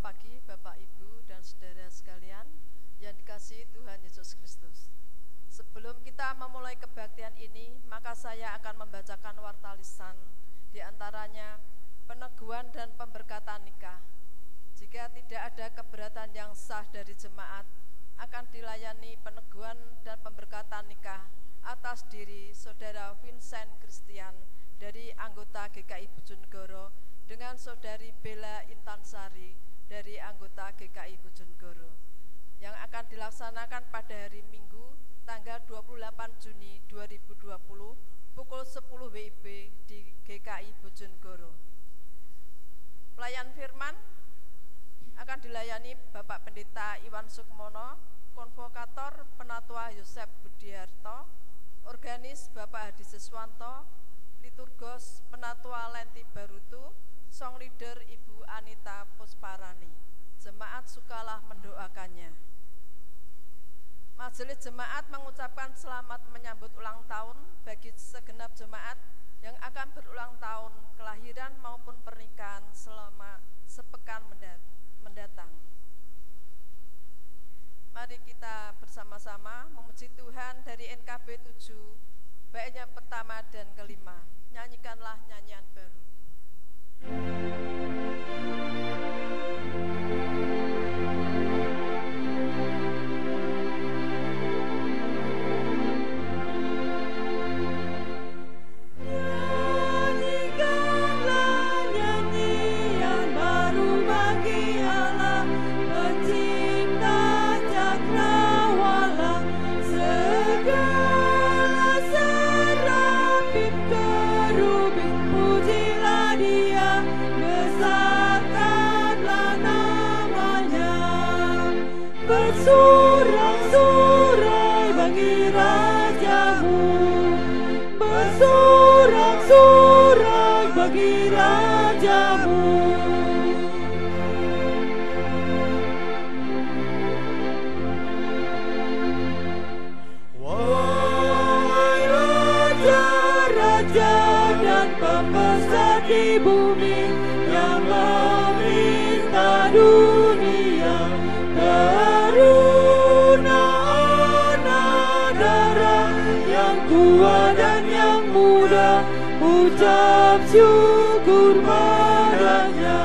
pagi Bapak Ibu dan saudara sekalian yang dikasihi Tuhan Yesus Kristus. Sebelum kita memulai kebaktian ini, maka saya akan membacakan warta lisan, di antaranya peneguhan dan pemberkatan nikah. Jika tidak ada keberatan yang sah dari jemaat, akan dilayani peneguhan dan pemberkatan nikah atas diri Saudara Vincent Christian dari anggota GKI Bojonegoro dengan Saudari Bella Intansari dari anggota GKI Bojonegoro yang akan dilaksanakan pada hari Minggu tanggal 28 Juni 2020 pukul 10 WIB di GKI Bojonegoro. Pelayan firman akan dilayani Bapak Pendeta Iwan Sukmono, konvokator Penatua Yosef Budiarto, organis Bapak Hadi Siswanto, liturgos Penatua Lenti Barutu, song leader Ibu Anita Pusparani. Jemaat sukalah mendoakannya. Majelis jemaat mengucapkan selamat menyambut ulang tahun bagi segenap jemaat yang akan berulang tahun kelahiran maupun pernikahan selama sepekan mendatang. Mari kita bersama-sama memuji Tuhan dari NKB 7, bait yang pertama dan kelima. Nyanyikanlah nyanyian baru. Bersorak-sorai bagi rajamu, bersorak-sorai bagi rajamu. Wahai raja-raja dan pembesar di bumi yang memerintah dunia, karuna anak darah yang tua dan yang muda, ucap syukur padanya.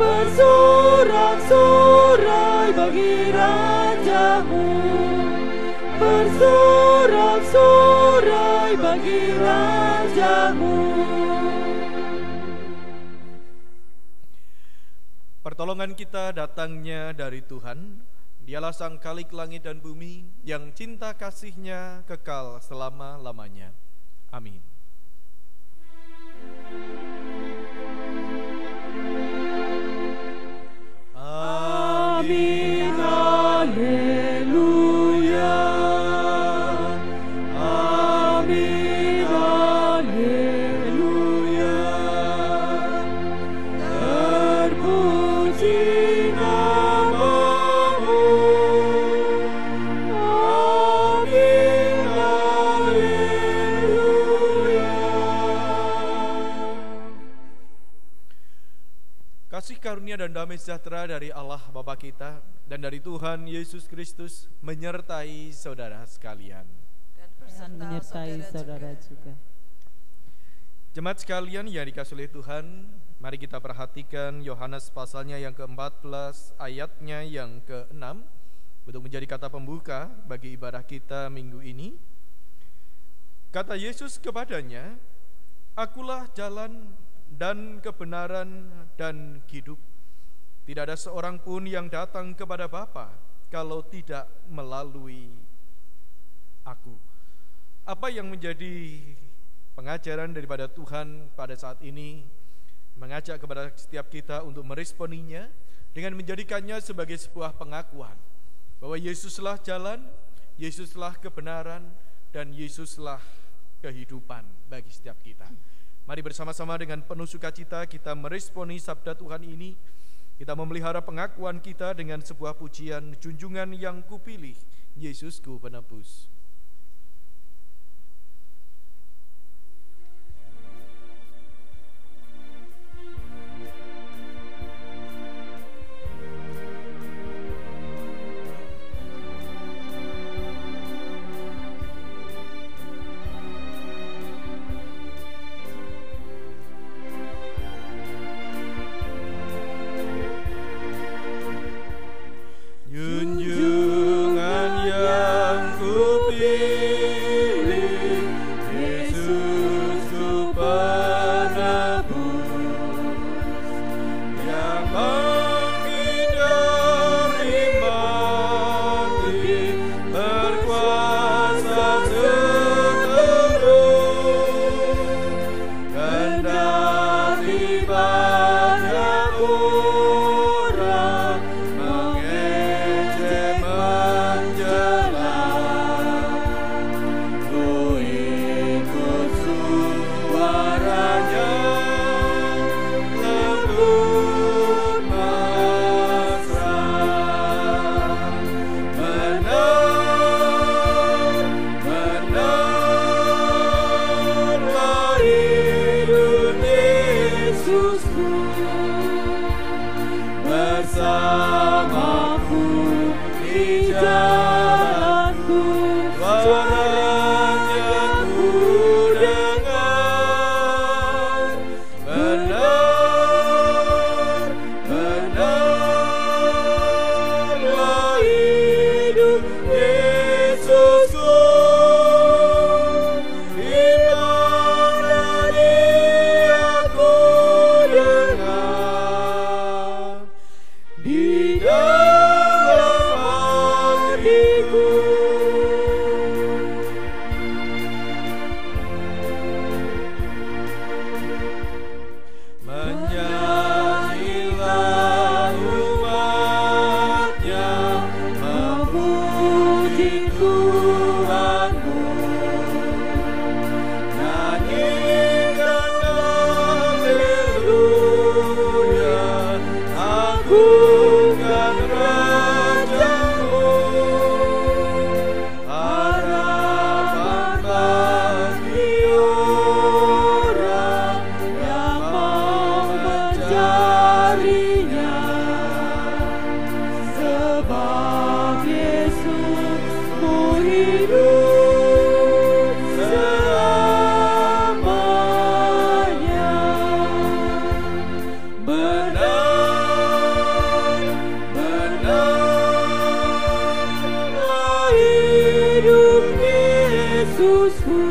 Bersorak-sorai bagi rajamu, bersorak-sorai bagi rajamu. Pertolongan kita datangnya dari Tuhan. Dialah Sang Khalik langit dan bumi, yang cinta kasih-Nya kekal selama-lamanya. Amin. Amin. Haleluya. Amin. Haleluya. Terpuji namamu. Amin. Haleluya. Kasih karunia dan damai sejahtera dari Allah Bapa kita dan dari Tuhan Yesus Kristus menyertai saudara sekalian. Dan menyertai saudara juga. Jemaat sekalian yang dikasihi oleh Tuhan, mari kita perhatikan Yohanes pasalnya yang ke-14 ayatnya yang ke-6 untuk menjadi kata pembuka bagi ibadah kita minggu ini. Kata Yesus kepadanya, "Akulah jalan dan kebenaran dan hidup. Tidak ada seorang pun yang datang kepada Bapa kalau tidak melalui Aku." Apa yang menjadi pengajaran daripada Tuhan pada saat ini, mengajak kepada setiap kita untuk meresponinya dengan menjadikannya sebagai sebuah pengakuan bahwa Yesuslah jalan, Yesuslah kebenaran, dan Yesuslah kehidupan bagi setiap kita. Mari bersama-sama dengan penuh sukacita kita meresponi sabda Tuhan ini. Kita memelihara pengakuan kita dengan sebuah pujian, junjungan yang kupilih, Yesusku penebus. Bernyanyilah umatnya memuji Tuhanmu. Nyanyikan haleluya, agungkan Raja-Mu. Harapan bagi orang yang mau mencarinya, sebab Yesus-Mu hidup selamanya. Benarlah hidup Yesus-Ku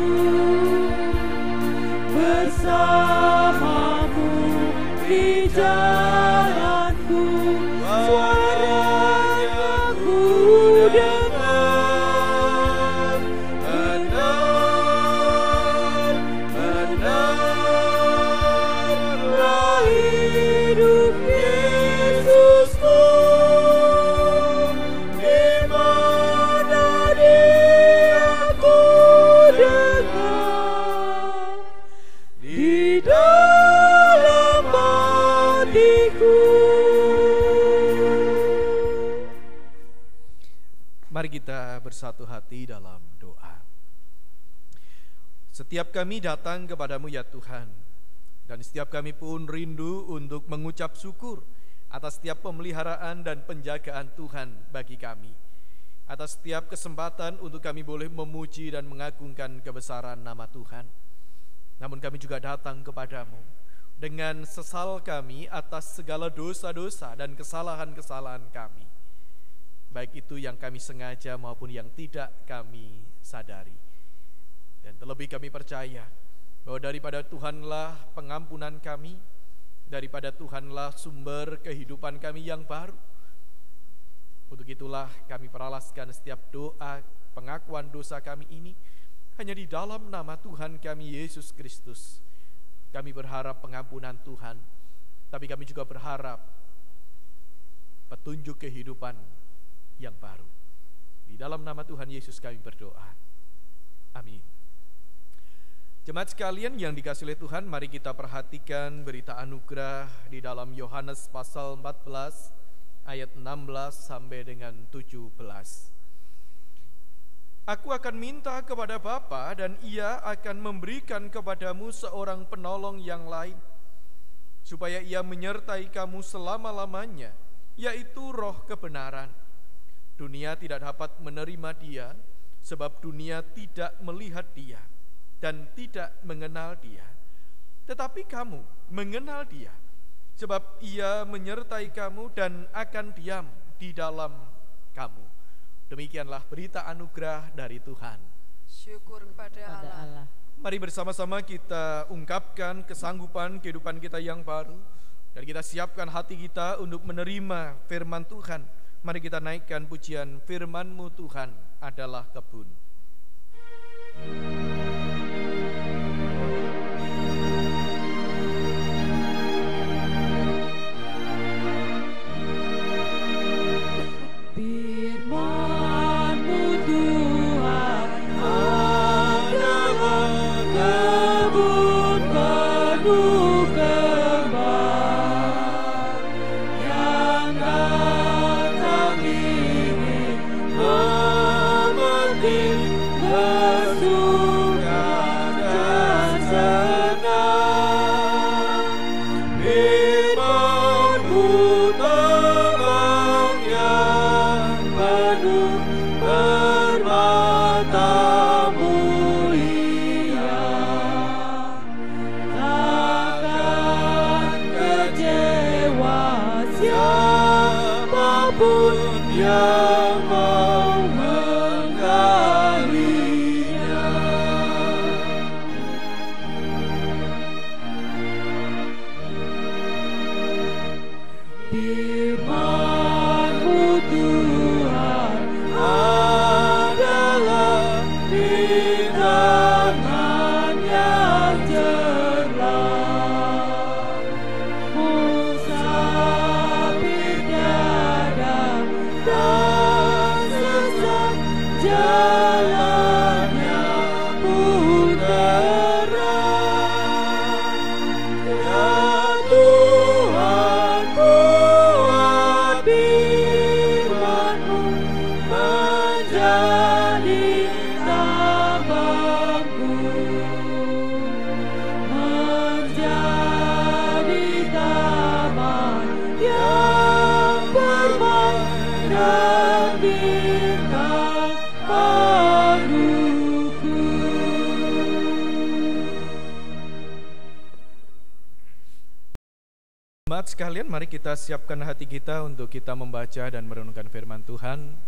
bersamamu di jalanku, suaranya ku dengar. Benarlah hidup Yesus-Ku, di mana Dia ku dengar, di dalam hatiku. Mari kita bersatu hati dalam doa. Setiap kami datang kepadamu ya Tuhan, dan setiap kami pun rindu untuk mengucap syukur atas setiap pemeliharaan dan penjagaan Tuhan bagi kami, atas setiap kesempatan untuk kami boleh memuji dan mengagungkan kebesaran nama Tuhan. Namun kami juga datang kepadamu dengan sesal kami atas segala dosa-dosa dan kesalahan-kesalahan kami, baik itu yang kami sengaja maupun yang tidak kami sadari. Dan terlebih kami percaya bahwa daripada Tuhanlah pengampunan kami, daripada Tuhanlah sumber kehidupan kami yang baru. Untuk itulah kami peralaskan setiap doa pengakuan dosa kami ini hanya di dalam nama Tuhan kami Yesus Kristus. Kami berharap pengampunan Tuhan, tapi kami juga berharap petunjuk kehidupan yang baru. Di dalam nama Tuhan Yesus kami berdoa. Amin. Jemaat sekalian yang dikasihi oleh Tuhan, mari kita perhatikan berita anugerah di dalam Yohanes pasal 14 ayat 16 sampai dengan 17. Aku akan minta kepada Bapa dan Ia akan memberikan kepadamu seorang penolong yang lain, supaya Ia menyertai kamu selama-lamanya, yaitu Roh kebenaran. Dunia tidak dapat menerima Dia, sebab dunia tidak melihat Dia dan tidak mengenal Dia. Tetapi kamu mengenal Dia, sebab Ia menyertai kamu dan akan diam di dalam kamu. Demikianlah berita anugerah dari Tuhan. Syukur kepada Allah. Mari bersama-sama kita ungkapkan kesanggupan kehidupan kita yang baru, dan kita siapkan hati kita untuk menerima firman Tuhan. Mari kita naikkan pujian firman-Mu Tuhan adalah kebun. Jemaat sekalian, mari kita siapkan hati kita untuk kita membaca dan merenungkan firman Tuhan.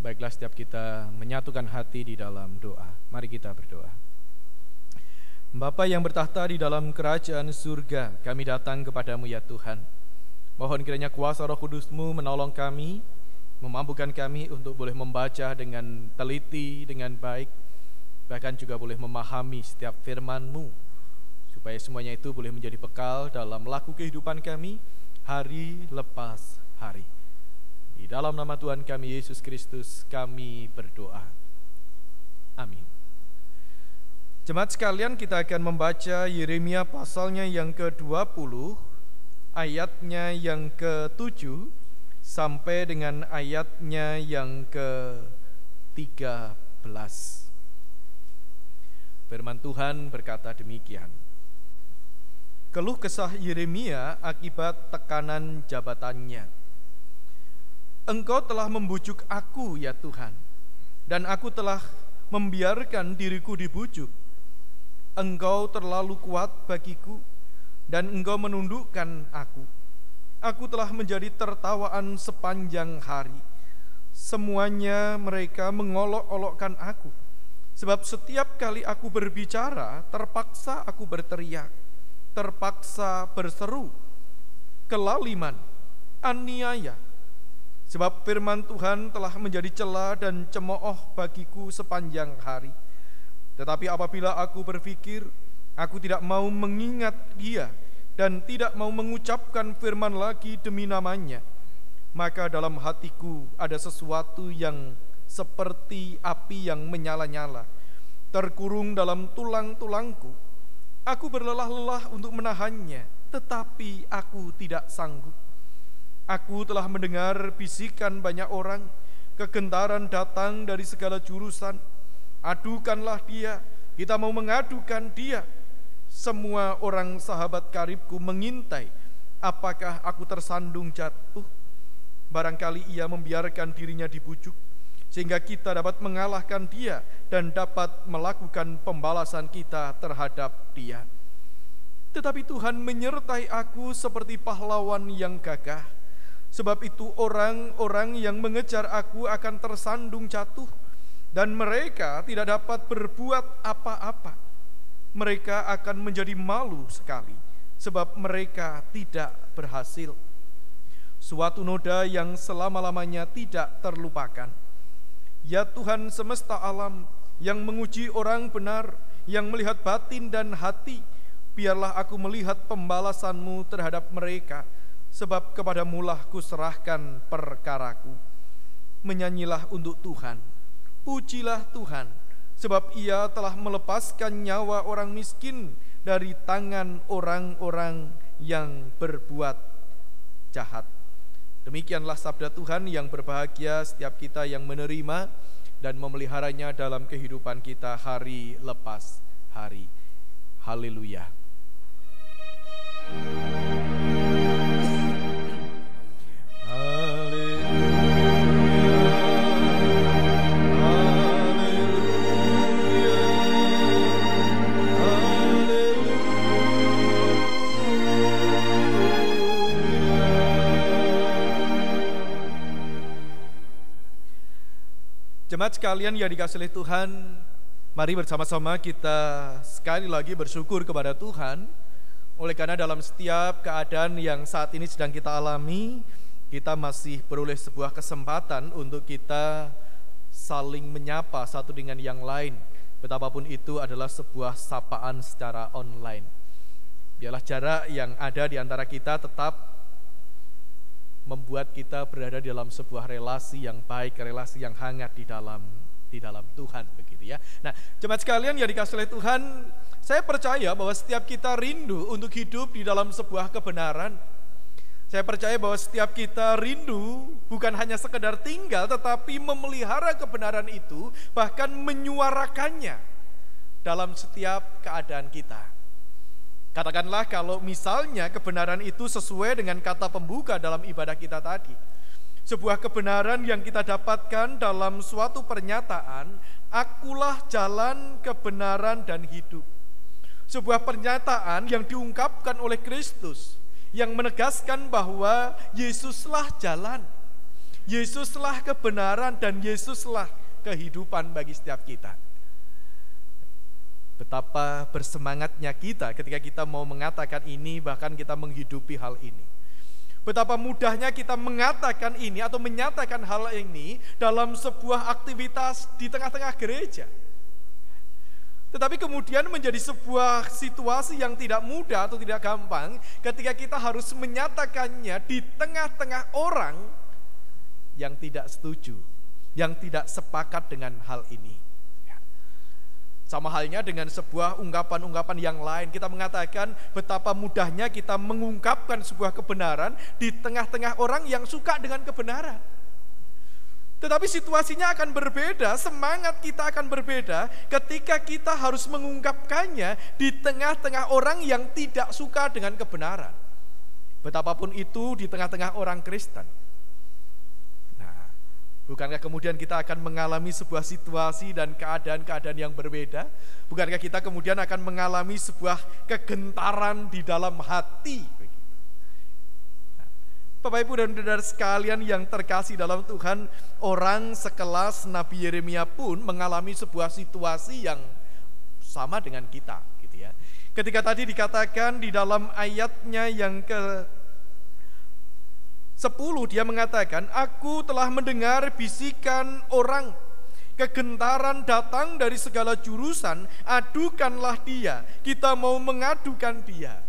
Baiklah, setiap kita menyatukan hati di dalam doa. Mari kita berdoa. Bapa yang bertahta di dalam kerajaan surga, kami datang kepadamu ya Tuhan. Mohon kiranya kuasa Roh Kudus-Mu menolong kami, memampukan kami untuk boleh membaca dengan teliti, dengan baik, bahkan juga boleh memahami setiap firman-Mu, supaya semuanya itu boleh menjadi bekal dalam laku kehidupan kami hari lepas hari. Di dalam nama Tuhan kami Yesus Kristus kami berdoa. Amin. Jemaat sekalian, kita akan membaca Yeremia pasalnya yang ke-20, ayatnya yang ke-7 sampai dengan ayatnya yang ke-13. Firman Tuhan berkata demikian. Keluh kesah Yeremia akibat tekanan jabatannya. Engkau telah membujuk aku ya Tuhan, dan aku telah membiarkan diriku dibujuk. Engkau terlalu kuat bagiku, dan engkau menundukkan aku. Aku telah menjadi tertawaan sepanjang hari. Semuanya mereka mengolok-olokkan aku, sebab setiap kali aku berbicara, terpaksa aku berteriak, terpaksa berseru, kelaliman, aniaya. Sebab firman Tuhan telah menjadi cela dan cemooh bagiku sepanjang hari. Tetapi apabila aku berpikir, aku tidak mau mengingat dia dan tidak mau mengucapkan firman lagi demi namanya, maka dalam hatiku ada sesuatu yang seperti api yang menyala-nyala, terkurung dalam tulang-tulangku. Aku berlelah-lelah untuk menahannya, tetapi aku tidak sanggup. Aku telah mendengar bisikan banyak orang, kegentaran datang dari segala jurusan. Adukanlah dia, kita mau mengadukan dia. Semua orang sahabat karibku mengintai, apakah aku tersandung jatuh? Barangkali ia membiarkan dirinya dibujuk, sehingga kita dapat mengalahkan dia dan dapat melakukan pembalasan kita terhadap dia. Tetapi Tuhan menyertai aku seperti pahlawan yang gagah. Sebab itu orang-orang yang mengejar aku akan tersandung jatuh, dan mereka tidak dapat berbuat apa-apa. Mereka akan menjadi malu sekali, sebab mereka tidak berhasil. Suatu noda yang selama-lamanya tidak terlupakan. Ya Tuhan semesta alam, yang menguji orang benar, yang melihat batin dan hati, biarlah aku melihat pembalasan-Mu terhadap mereka, sebab kepadamu-lah kuserahkan perkaraku. Menyanyilah untuk Tuhan, pujilah Tuhan, sebab Ia telah melepaskan nyawa orang miskin dari tangan orang-orang yang berbuat jahat. Demikianlah sabda Tuhan, yang berbahagia setiap kita yang menerima dan memeliharanya dalam kehidupan kita hari lepas hari. Haleluya. Jemaat sekalian yang dikasihi oleh Tuhan, mari bersama-sama kita sekali lagi bersyukur kepada Tuhan, oleh karena dalam setiap keadaan yang saat ini sedang kita alami, kita masih beroleh sebuah kesempatan untuk kita saling menyapa satu dengan yang lain, betapapun itu adalah sebuah sapaan secara online. Biarlah jarak yang ada di antara kita tetap membuat kita berada dalam sebuah relasi yang baik, relasi yang hangat di dalam Tuhan, begitu ya. Nah, jemaat sekalian yang dikasihi oleh Tuhan, saya percaya bahwa setiap kita rindu untuk hidup di dalam sebuah kebenaran. Saya percaya bahwa setiap kita rindu bukan hanya sekedar tinggal, tetapi memelihara kebenaran itu, bahkan menyuarakannya dalam setiap keadaan kita. Katakanlah kalau misalnya kebenaran itu sesuai dengan kata pembuka dalam ibadah kita tadi. Sebuah kebenaran yang kita dapatkan dalam suatu pernyataan, akulah jalan, kebenaran, dan hidup. Sebuah pernyataan yang diungkapkan oleh Kristus, yang menegaskan bahwa Yesuslah jalan, Yesuslah kebenaran, dan Yesuslah kehidupan bagi setiap kita. Betapa bersemangatnya kita ketika kita mau mengatakan ini, bahkan kita menghidupi hal ini. Betapa mudahnya kita mengatakan ini atau menyatakan hal ini dalam sebuah aktivitas di tengah-tengah gereja. Tetapi kemudian menjadi sebuah situasi yang tidak mudah atau tidak gampang ketika kita harus menyatakannya di tengah-tengah orang yang tidak setuju, yang tidak sepakat dengan hal ini. Sama halnya dengan sebuah ungkapan-ungkapan yang lain. Kita mengatakan betapa mudahnya kita mengungkapkan sebuah kebenaran di tengah-tengah orang yang suka dengan kebenaran. Tetapi situasinya akan berbeda, semangat kita akan berbeda ketika kita harus mengungkapkannya di tengah-tengah orang yang tidak suka dengan kebenaran. Betapapun itu di tengah-tengah orang Kristen. Bukankah kemudian kita akan mengalami sebuah situasi dan keadaan-keadaan yang berbeda? Bukankah kita kemudian akan mengalami sebuah kegentaran di dalam hati? Nah, Bapak Ibu dan saudara sekalian yang terkasih dalam Tuhan, orang sekelas Nabi Yeremia pun mengalami sebuah situasi yang sama dengan kita, gitu ya. Ketika tadi dikatakan di dalam ayatnya yang ke 10 dia mengatakan, aku telah mendengar bisikan orang, kegentaran datang dari segala jurusan, adukanlah dia, kita mau mengadukan dia.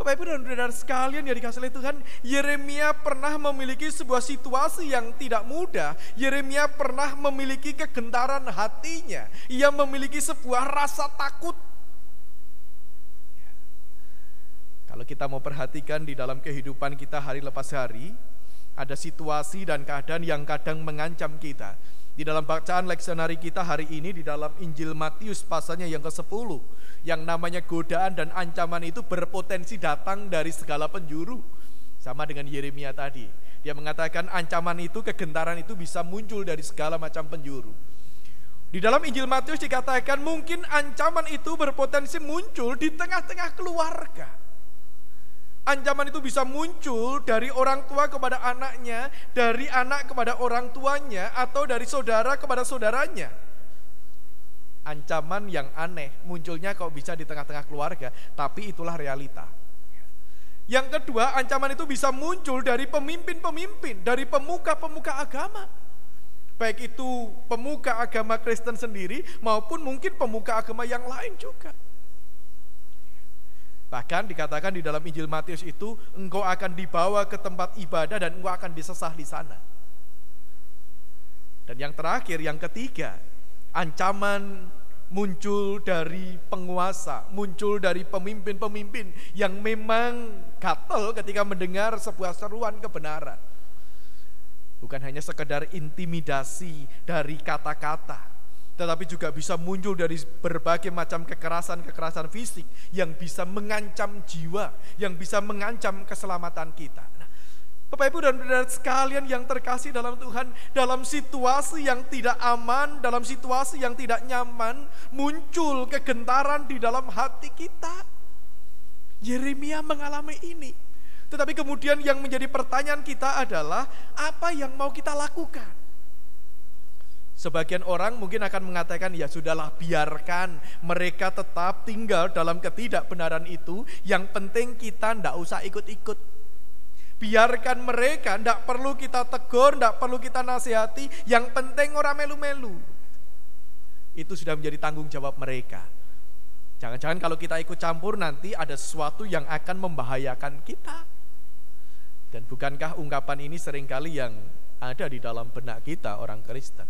Bapak Ibu dan saudara sekalian yang dikasihi oleh Tuhan, Yeremia pernah memiliki sebuah situasi yang tidak mudah. Yeremia pernah memiliki kegentaran hatinya, ia memiliki sebuah rasa takut. Kalau kita mau perhatikan di dalam kehidupan kita hari lepas hari, ada situasi dan keadaan yang kadang mengancam kita. Di dalam bacaan leksionari kita hari ini di dalam Injil Matius pasalnya yang ke-10, yang namanya godaan dan ancaman itu berpotensi datang dari segala penjuru. Sama dengan Yeremia tadi. Dia mengatakan ancaman itu, kegentaran itu bisa muncul dari segala macam penjuru. Di dalam Injil Matius dikatakan mungkin ancaman itu berpotensi muncul di tengah-tengah keluarga. Ancaman itu bisa muncul dari orang tua kepada anaknya, dari anak kepada orang tuanya, atau dari saudara kepada saudaranya. Ancaman yang aneh munculnya kok bisa di tengah-tengah keluarga, tapi itulah realita. Yang kedua, ancaman itu bisa muncul dari pemimpin-pemimpin, dari pemuka-pemuka agama. Baik itu pemuka agama Kristen sendiri maupun mungkin pemuka agama yang lain juga. Bahkan dikatakan di dalam Injil Matius itu, engkau akan dibawa ke tempat ibadah dan engkau akan disesah di sana. Dan yang terakhir, yang ketiga, ancaman muncul dari penguasa, muncul dari pemimpin-pemimpin yang memang gatel ketika mendengar sebuah seruan kebenaran. Bukan hanya sekedar intimidasi dari kata-kata, tetapi juga bisa muncul dari berbagai macam kekerasan-kekerasan fisik yang bisa mengancam jiwa, yang bisa mengancam keselamatan kita. Nah, Bapak Ibu dan saudara sekalian yang terkasih dalam Tuhan, dalam situasi yang tidak aman, dalam situasi yang tidak nyaman, muncul kegentaran di dalam hati kita. Yeremia mengalami ini. Tetapi kemudian yang menjadi pertanyaan kita adalah, apa yang mau kita lakukan? Sebagian orang mungkin akan mengatakan, ya sudahlah, biarkan mereka tetap tinggal dalam ketidakbenaran itu, yang penting kita tidak usah ikut-ikut. Biarkan mereka, tidak perlu kita tegur, tidak perlu kita nasihati, yang penting orang melu-melu. Itu sudah menjadi tanggung jawab mereka. Jangan-jangan kalau kita ikut campur nanti ada sesuatu yang akan membahayakan kita. Dan bukankah ungkapan ini seringkali yang ada di dalam benak kita orang Kristen?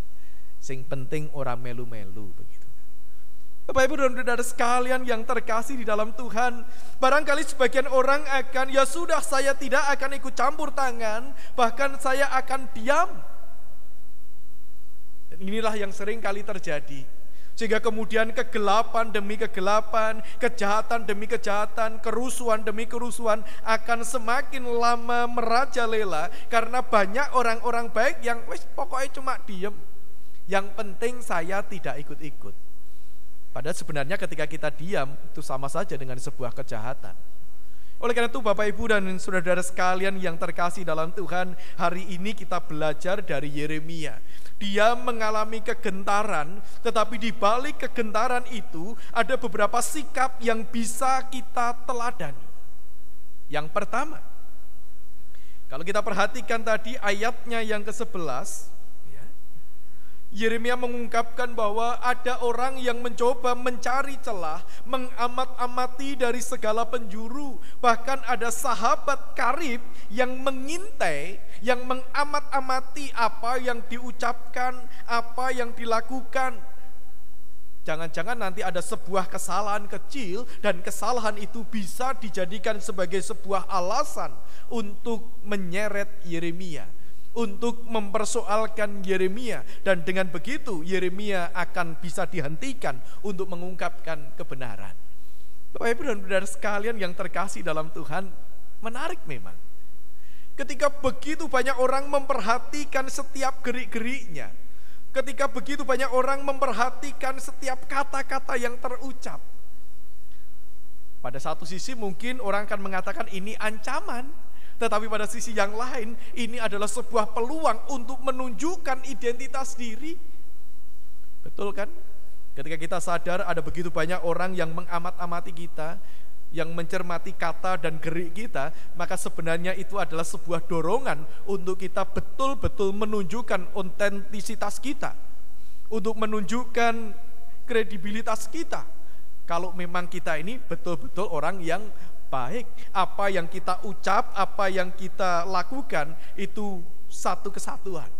Sing penting orang melu-melu begitu. Bapak Ibu dan saudara sekalian yang terkasih di dalam Tuhan, barangkali sebagian orang akan, ya sudah, saya tidak akan ikut campur tangan, bahkan saya akan diam. Dan inilah yang sering kali terjadi. Sehingga kemudian kegelapan demi kegelapan, kejahatan demi kejahatan, kerusuhan demi kerusuhan akan semakin lama merajalela karena banyak orang-orang baik yang pokoknya cuma diam. Yang penting saya tidak ikut-ikut. Padahal sebenarnya ketika kita diam itu sama saja dengan sebuah kejahatan. Oleh karena itu Bapak Ibu dan saudara-saudara sekalian yang terkasih dalam Tuhan, hari ini kita belajar dari Yeremia. Dia mengalami kegentaran, tetapi di balik kegentaran itu ada beberapa sikap yang bisa kita teladani. Yang pertama, kalau kita perhatikan tadi ayatnya yang ke-11, Yeremia mengungkapkan bahwa ada orang yang mencoba mencari celah, mengamat-amati dari segala penjuru. Bahkan ada sahabat karib yang mengintai, yang mengamat-amati apa yang diucapkan, apa yang dilakukan. Jangan-jangan nanti ada sebuah kesalahan kecil dan kesalahan itu bisa dijadikan sebagai sebuah alasan untuk menyeret Yeremia, untuk mempersoalkan Yeremia, dan dengan begitu Yeremia akan bisa dihentikan untuk mengungkapkan kebenaran. Bapak Ibu dan saudara sekalian yang terkasih dalam Tuhan, menarik memang. Ketika begitu banyak orang memperhatikan setiap gerik-geriknya, ketika begitu banyak orang memperhatikan setiap kata-kata yang terucap, pada satu sisi mungkin orang akan mengatakan ini ancaman, tetapi pada sisi yang lain, ini adalah sebuah peluang untuk menunjukkan identitas diri. Betul kan? Ketika kita sadar ada begitu banyak orang yang mengamat-amati kita, yang mencermati kata dan gerik kita, maka sebenarnya itu adalah sebuah dorongan untuk kita betul-betul menunjukkan otentisitas kita, untuk menunjukkan kredibilitas kita. Kalau memang kita ini betul-betul orang yang baik, apa yang kita ucap, apa yang kita lakukan itu satu kesatuan.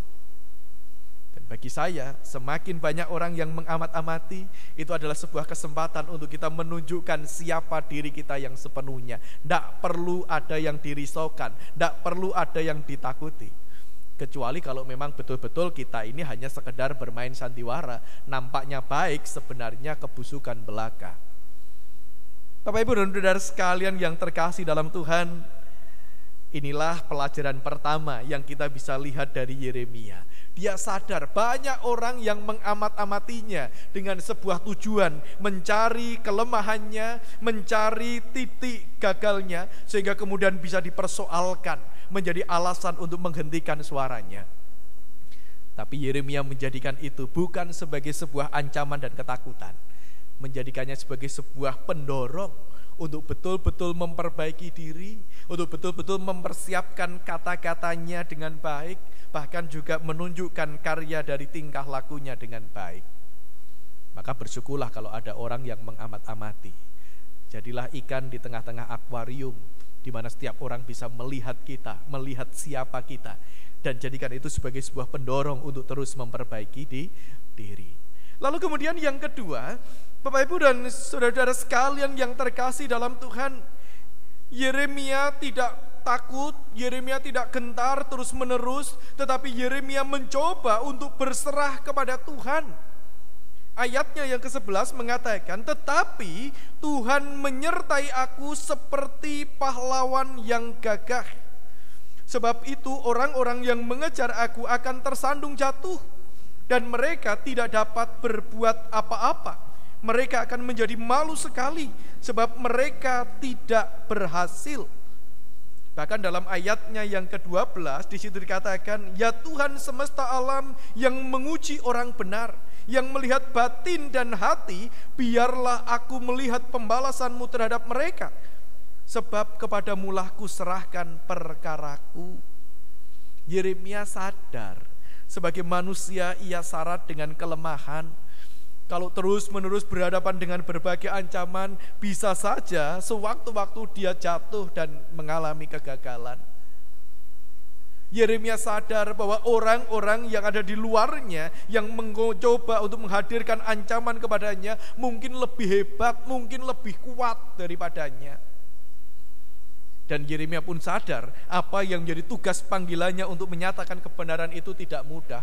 Dan bagi saya, semakin banyak orang yang mengamat-amati, itu adalah sebuah kesempatan untuk kita menunjukkan siapa diri kita yang sepenuhnya. Tidak perlu ada yang dirisaukan, tidak perlu ada yang ditakuti. Kecuali kalau memang betul-betul kita ini hanya sekedar bermain sandiwara, nampaknya baik, sebenarnya kebusukan belaka. Bapak Ibu dan saudara sekalian yang terkasih dalam Tuhan, inilah pelajaran pertama yang kita bisa lihat dari Yeremia. Dia sadar banyak orang yang mengamat-amatinya dengan sebuah tujuan, mencari kelemahannya, mencari titik gagalnya, sehingga kemudian bisa dipersoalkan, menjadi alasan untuk menghentikan suaranya. Tapi Yeremia menjadikan itu bukan sebagai sebuah ancaman dan ketakutan, menjadikannya sebagai sebuah pendorong untuk betul-betul memperbaiki diri, untuk betul-betul mempersiapkan kata-katanya dengan baik, bahkan juga menunjukkan karya dari tingkah lakunya dengan baik. Maka bersyukurlah kalau ada orang yang mengamat-amati. Jadilah ikan di tengah-tengah akuarium, di mana setiap orang bisa melihat kita, melihat siapa kita, dan jadikan itu sebagai sebuah pendorong untuk terus memperbaiki diri. Lalu kemudian yang kedua, Bapak Ibu dan saudara-saudara sekalian yang terkasih dalam Tuhan, Yeremia tidak takut, Yeremia tidak gentar terus-menerus, tetapi Yeremia mencoba untuk berserah kepada Tuhan. Ayatnya yang ke-11 mengatakan, tetapi Tuhan menyertai aku seperti pahlawan yang gagah. Sebab itu orang-orang yang mengejar aku akan tersandung jatuh, dan mereka tidak dapat berbuat apa-apa. Mereka akan menjadi malu sekali, sebab mereka tidak berhasil. Bahkan dalam ayatnya yang ke-12 di situ dikatakan, ya Tuhan semesta alam yang menguji orang benar, yang melihat batin dan hati, biarlah aku melihat pembalasan-Mu terhadap mereka, sebab kepadamulah kuserahkan perkaraku. Yeremia sadar sebagai manusia ia syarat dengan kelemahan. Kalau terus-menerus berhadapan dengan berbagai ancaman, bisa saja sewaktu-waktu dia jatuh dan mengalami kegagalan. Yeremia sadar bahwa orang-orang yang ada di luarnya yang mencoba untuk menghadirkan ancaman kepadanya mungkin lebih hebat, mungkin lebih kuat daripadanya. Dan Yeremia pun sadar apa yang menjadi tugas panggilannya untuk menyatakan kebenaran itu tidak mudah.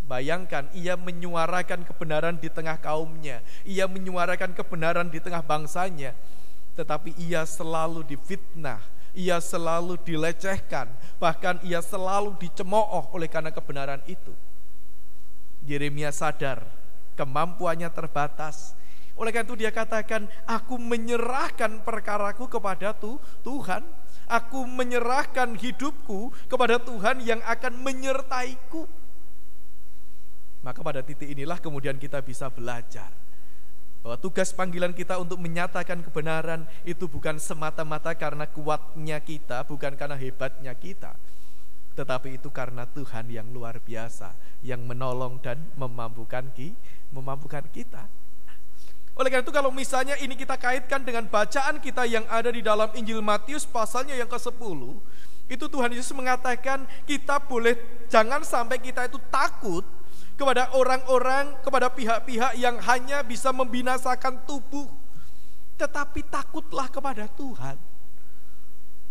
Bayangkan, ia menyuarakan kebenaran di tengah kaumnya, ia menyuarakan kebenaran di tengah bangsanya, tetapi ia selalu difitnah, ia selalu dilecehkan, bahkan ia selalu dicemooh oleh karena kebenaran itu. Yeremia sadar kemampuannya terbatas. Oleh karena itu dia katakan, aku menyerahkan perkaraku kepada Tuhan. Aku menyerahkan hidupku kepada Tuhan yang akan menyertaiku. Maka pada titik inilah kemudian kita bisa belajar bahwa tugas panggilan kita untuk menyatakan kebenaran itu bukan semata-mata karena kuatnya kita, bukan karena hebatnya kita, tetapi itu karena Tuhan yang luar biasa, yang menolong dan memampukan kita. Oleh karena itu kalau misalnya ini kita kaitkan dengan bacaan kita yang ada di dalam Injil Matius pasalnya yang ke-10, itu Tuhan Yesus mengatakan kita jangan sampai kita itu takut kepada orang-orang, kepada pihak-pihak yang hanya bisa membinasakan tubuh, tetapi takutlah kepada Tuhan.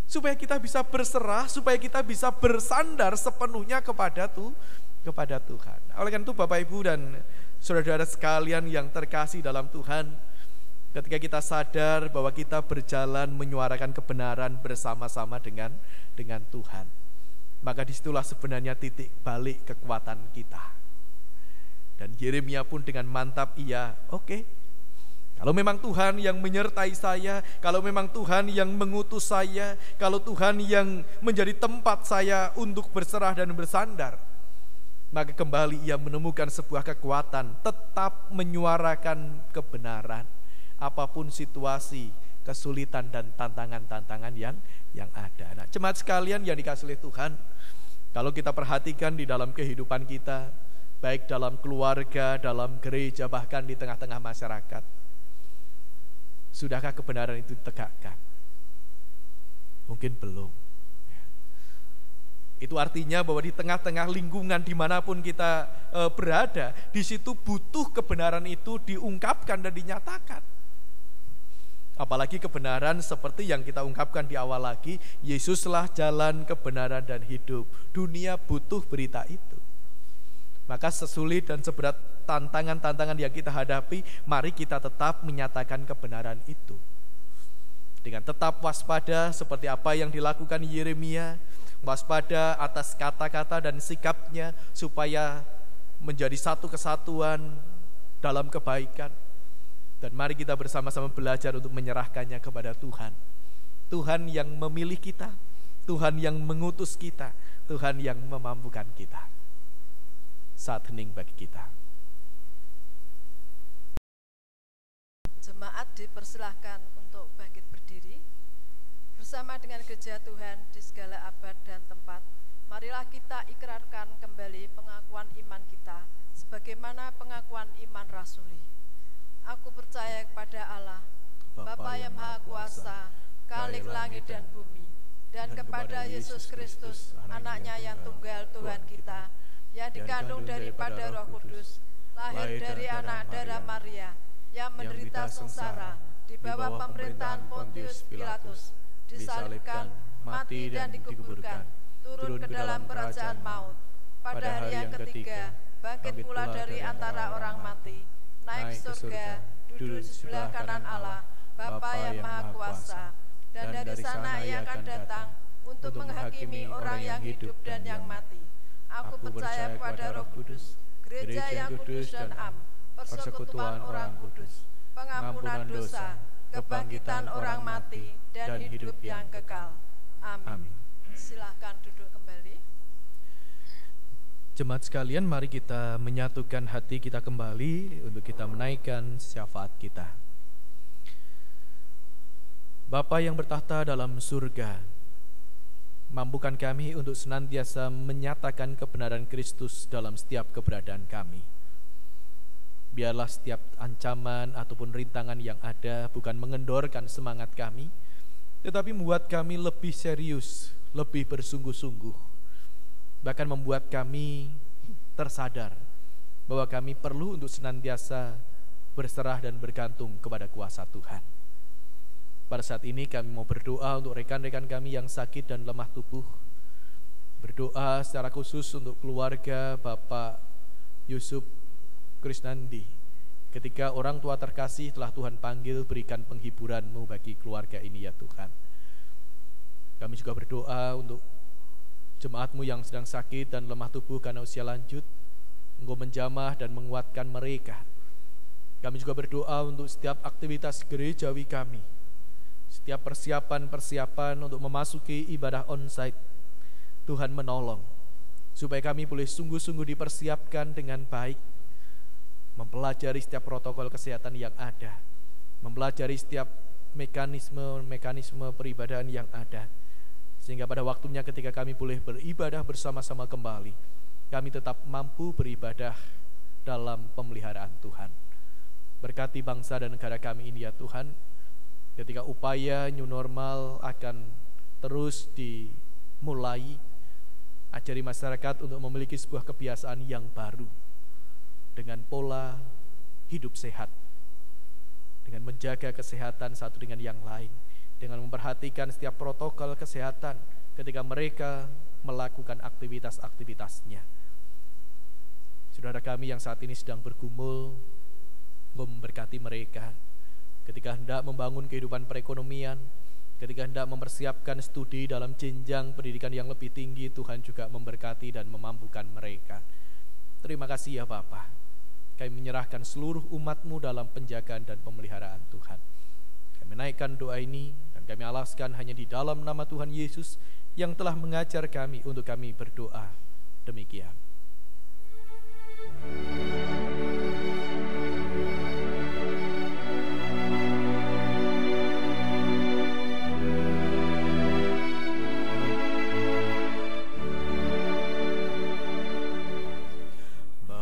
Supaya kita bisa berserah, supaya kita bisa bersandar sepenuhnya kepada Tuhan. Oleh karena itu Bapak Ibu dan saudara-saudara sekalian yang terkasih dalam Tuhan, ketika kita sadar bahwa kita berjalan menyuarakan kebenaran bersama-sama dengan Tuhan, maka disitulah sebenarnya titik balik kekuatan kita. Dan Yeremia pun dengan mantap oke, kalau memang Tuhan yang menyertai saya, kalau memang Tuhan yang mengutus saya, kalau Tuhan yang menjadi tempat saya untuk berserah dan bersandar, maka kembali ia menemukan sebuah kekuatan tetap menyuarakan kebenaran apapun situasi, kesulitan dan tantangan-tantangan yang ada. Nah, jemaat sekalian yang dikasihi oleh Tuhan, kalau kita perhatikan di dalam kehidupan kita, baik dalam keluarga, dalam gereja, bahkan di tengah-tengah masyarakat, sudahkah kebenaran itu ditegakkan? Mungkin belum. Itu artinya bahwa di tengah-tengah lingkungan dimanapun kita berada, di situ butuh kebenaran itu diungkapkan dan dinyatakan. Apalagi kebenaran seperti yang kita ungkapkan di awal lagi, Yesuslah jalan, kebenaran dan hidup. Dunia butuh berita itu. Maka sesulit dan seberat tantangan-tantangan yang kita hadapi, mari kita tetap menyatakan kebenaran itu. Dengan tetap waspada seperti apa yang dilakukan Yeremia, waspada atas kata-kata dan sikapnya supaya menjadi satu kesatuan dalam kebaikan. Dan mari kita bersama-sama belajar untuk menyerahkannya kepada Tuhan. Tuhan yang memilih kita, Tuhan yang mengutus kita, Tuhan yang memampukan kita. Saat hening bagi kita. Jemaat dipersilahkan untuk bangkit berdiri. Bersama dengan gereja Tuhan di segala abad dan tempat, marilah kita ikrarkan kembali pengakuan iman kita sebagaimana pengakuan iman rasuli. Aku percaya kepada Allah, Bapa yang Maha Kuasa, Khalik langit dan bumi, dan kepada Yesus Kristus, anaknya yang tunggal Tuhan kita, yang dikandung daripada Roh Kudus, lahir dari anak darah Maria, yang menderita sengsara di bawah pemerintahan Pontius Pilatus, disalibkan, mati dan dikuburkan, turun ke dalam kerajaan maut. Pada hari yang ketiga, bangkit pula dari antara orang mati, naik ke surga, duduk di sebelah kanan Allah, Bapa yang Maha Kuasa, dan dari sana ia akan datang untuk menghakimi orang yang hidup dan yang mati. Aku percaya kepada Roh Kudus, gereja yang kudus dan am, persekutuan orang kudus, pengampunan dosa, kebangkitan orang mati, dan hidup yang kekal. Amin. Silahkan duduk kembali. Jemaat sekalian, mari kita menyatukan hati kita kembali untuk kita menaikkan syafaat kita. Bapa yang bertahta dalam surga, mampukan kami untuk senantiasa menyatakan kebenaran Kristus dalam setiap keberadaan kami. Biarlah setiap ancaman ataupun rintangan yang ada bukan mengendorkan semangat kami, tetapi membuat kami lebih serius, lebih bersungguh-sungguh. Bahkan membuat kami tersadar bahwa kami perlu untuk senantiasa berserah dan bergantung kepada kuasa Tuhan. Pada saat ini kami mau berdoa untuk rekan-rekan kami yang sakit dan lemah tubuh. Berdoa secara khusus untuk keluarga Bapak Yusuf Krisnandi. Ketika orang tua terkasih telah Tuhan panggil, berikan penghiburan-Mu bagi keluarga ini ya Tuhan. Kami juga berdoa untuk jemaat-Mu yang sedang sakit dan lemah tubuh karena usia lanjut. Engkau menjamah dan menguatkan mereka. Kami juga berdoa untuk setiap aktivitas gerejawi kami, setiap persiapan-persiapan untuk memasuki ibadah onsite. Tuhan menolong, supaya kami boleh sungguh-sungguh dipersiapkan dengan baik, mempelajari setiap protokol kesehatan yang ada, mempelajari setiap mekanisme peribadahan yang ada, sehingga pada waktunya ketika kami boleh beribadah bersama-sama kembali, kami tetap mampu beribadah dalam pemeliharaan Tuhan. Berkati bangsa dan negara kami ini ya Tuhan, ketika upaya new normal akan terus dimulai, ajari masyarakat untuk memiliki sebuah kebiasaan yang baru, dengan pola hidup sehat, dengan menjaga kesehatan satu dengan yang lain, dengan memperhatikan setiap protokol kesehatan ketika mereka melakukan aktivitas-aktivitasnya. Saudara kami yang saat ini sedang bergumul, memberkati mereka ketika hendak membangun kehidupan perekonomian, ketika hendak mempersiapkan studi dalam jenjang pendidikan yang lebih tinggi. Tuhan juga memberkati dan memampukan mereka. Terima kasih ya Bapa. Kami menyerahkan seluruh umat-Mu dalam penjagaan dan pemeliharaan Tuhan. Kami naikkan doa ini dan kami alaskan hanya di dalam nama Tuhan Yesus yang telah mengajar kami untuk kami berdoa. Demikian.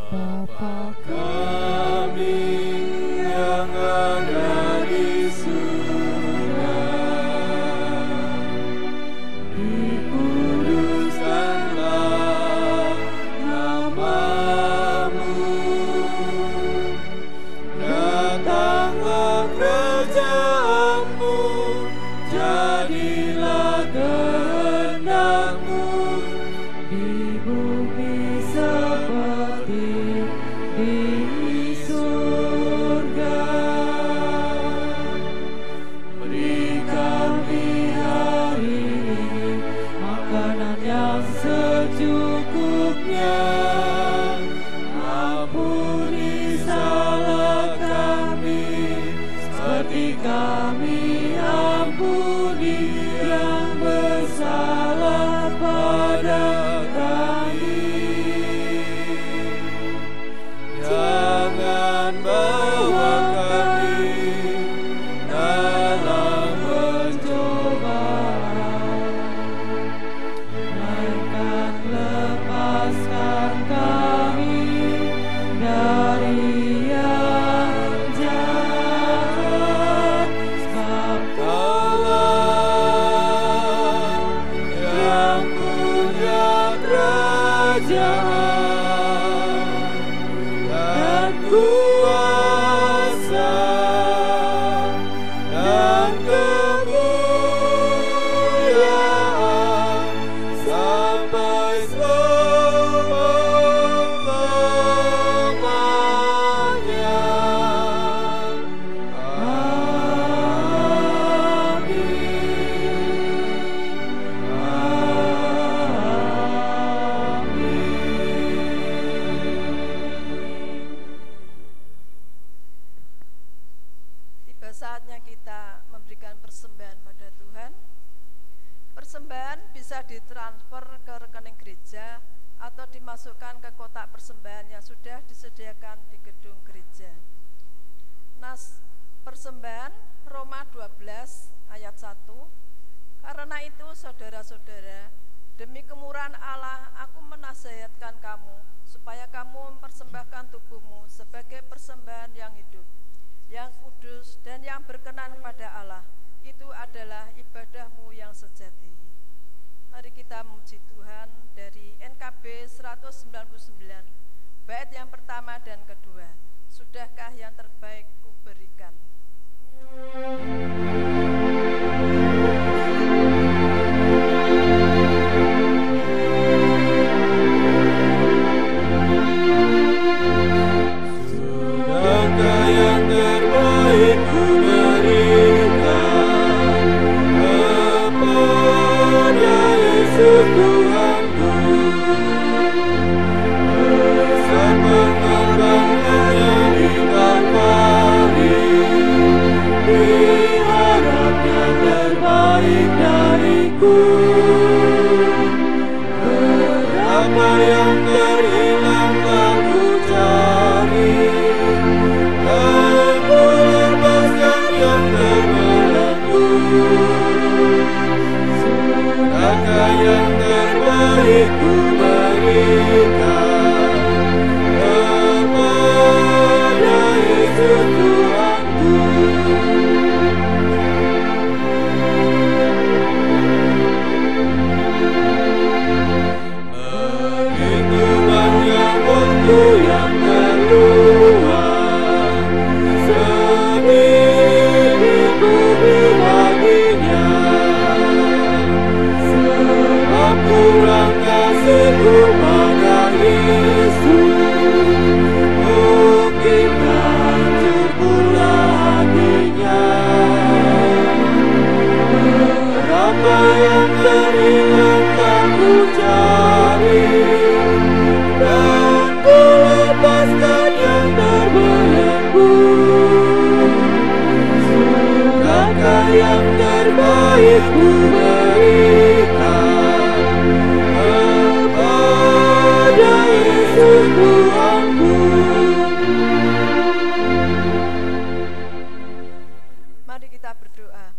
Bapa kami yang ada di surga, dikuduskanlah nama-Mu, datanglah kerajaan-Mu, jadilah kehendak-Mu di bumi seperti di surga. Beri kami hari ini makanan yang secukupnya. Ampuni salah kami seperti kami ampuni yang bersalah pada kami. Jangan bawa kami dalam pencobaan, melainkan lepaskan kami dari yang jahat. Sebab Kaulah yang punya kerajaan dan kuasa dan kemuliaan sampai selama-lamanya. Tiba saatnya kita memberikan persembahan pada Tuhan. Persembahan bisa ditransfer ke rekening gereja atau dimasukkan ke kotak persembahan yang sudah disediakan di gedung gereja. Nas persembahan Roma 12 ayat 1. Karena itu saudara-saudara, demi kemurahan Allah aku menasihatkan kamu supaya kamu mempersembahkan tubuhmu sebagai persembahan yang hidup, yang kudus dan yang berkenan kepada Allah. Itu adalah ibadahmu yang sejati. Mari kita memuji Tuhan dari NKB 199, bait yang pertama dan kedua. Sudahkah yang terbaik kuberikan? Sudahkah yang terbaik kuberikan kepada Yesus Tuhanku, besar pengorbanannya di Kalvari. terbaikku. Berapa yang terhilang telah ku cari, dan ku lepaskan yang terbelenggu. Sudahkah yang terbaik ku berikan kepada Yesus Tuhanku. Begitu banyak waktu yang terluang, sedikit ku beri baginya. Sebab kurang kasihku pada Yesus, mungkin hancur pula hatinya. Berapa yang terhilang tak ku cari, dan ku lepaskan yang terbelenggu. Sudahkah yang terbaik ku berikan kepada Yesus Tuhanku. Mari kita berdoa.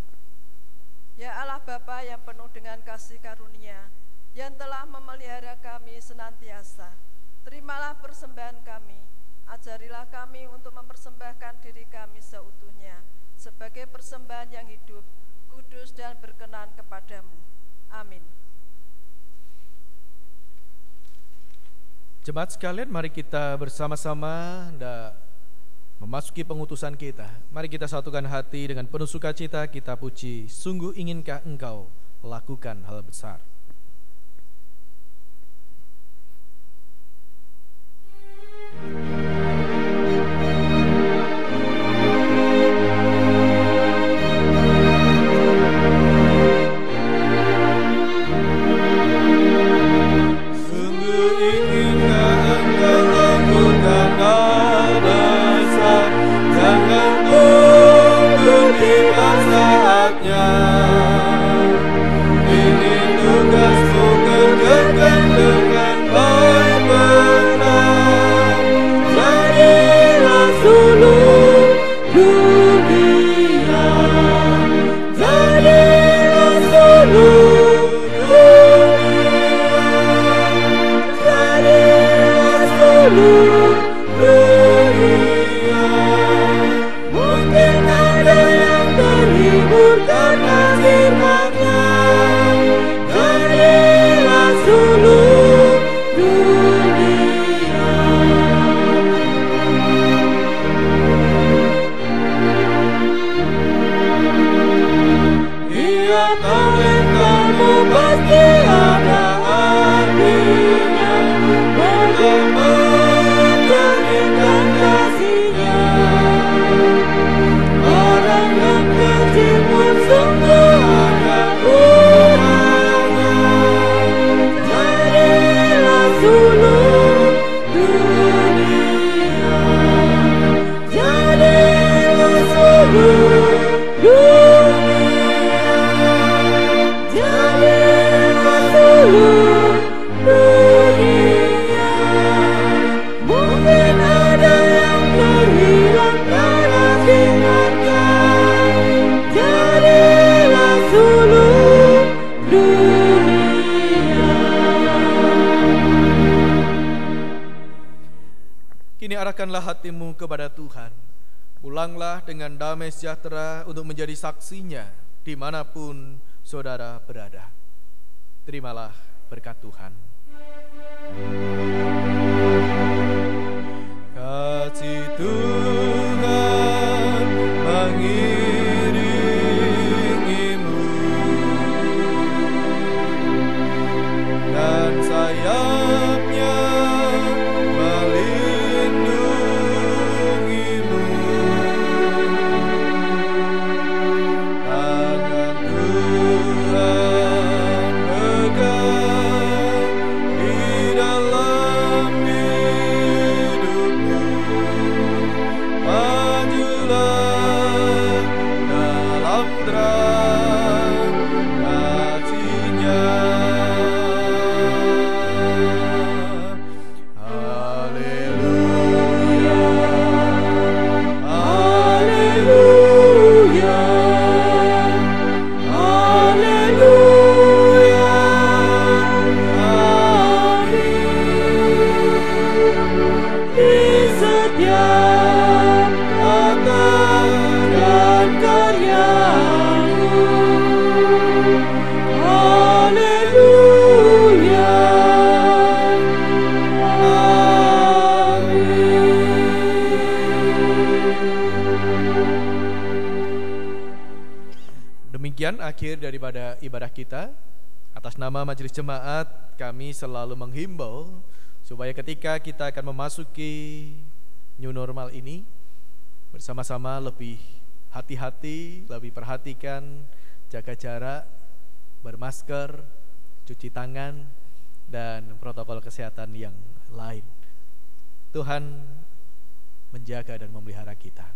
Ya Allah Bapa yang penuh dengan kasih karunia, yang telah memelihara kami senantiasa, terimalah persembahan kami. Ajarilah kami untuk mempersembahkan diri kami seutuhnya sebagai persembahan yang hidup, kudus dan berkenan kepadamu. Amin. Jemaat sekalian, mari kita bersama-sama memasuki pengutusan kita. Mari kita satukan hati dengan penuh sukacita, kita puji, sungguh inginkah Engkau lakukan hal besar. Sungguh inginkah Engkau lakukan hal besar, jangan tunggu tiba saatnya. Ini tugasmu, kerjakan dengan baik benar. Jadilah sulung dunia, jadilah sulung dunia, jadilah sulung dunia. Mungkin ada yang terhibur karena firman-Nya. Jadilah sulung dunia. Ia talentamu pasti ada artinya, untuk memberikan kasih-Nya. Orang yang kecil pun sungguh ada gunanya. Jadilah sulung dunia, jadilah sulung dunia, jadilah sulung dunia. Mungkin ada yang terhilang karena firman-Nya. Jadilah sulung dunia. Kini arahkanlah hatimu kepada Tuhan. Pulanglah dengan damai sejahtera untuk menjadi saksinya dimanapun saudara berada. Terimalah berkat Tuhan. Kasih Tuhan mengiringimu, dan sayap-Nya melindungimu. Tangan Tuhan pegang di dalam hidupmu. Majulah akhir daripada ibadah kita. Atas nama Majelis Jemaat, kami selalu menghimbau supaya ketika kita akan memasuki new normal ini, bersama-sama lebih hati-hati, lebih perhatikan, jaga jarak, bermasker, cuci tangan, dan protokol kesehatan yang lain. Tuhan menjaga dan memelihara kita.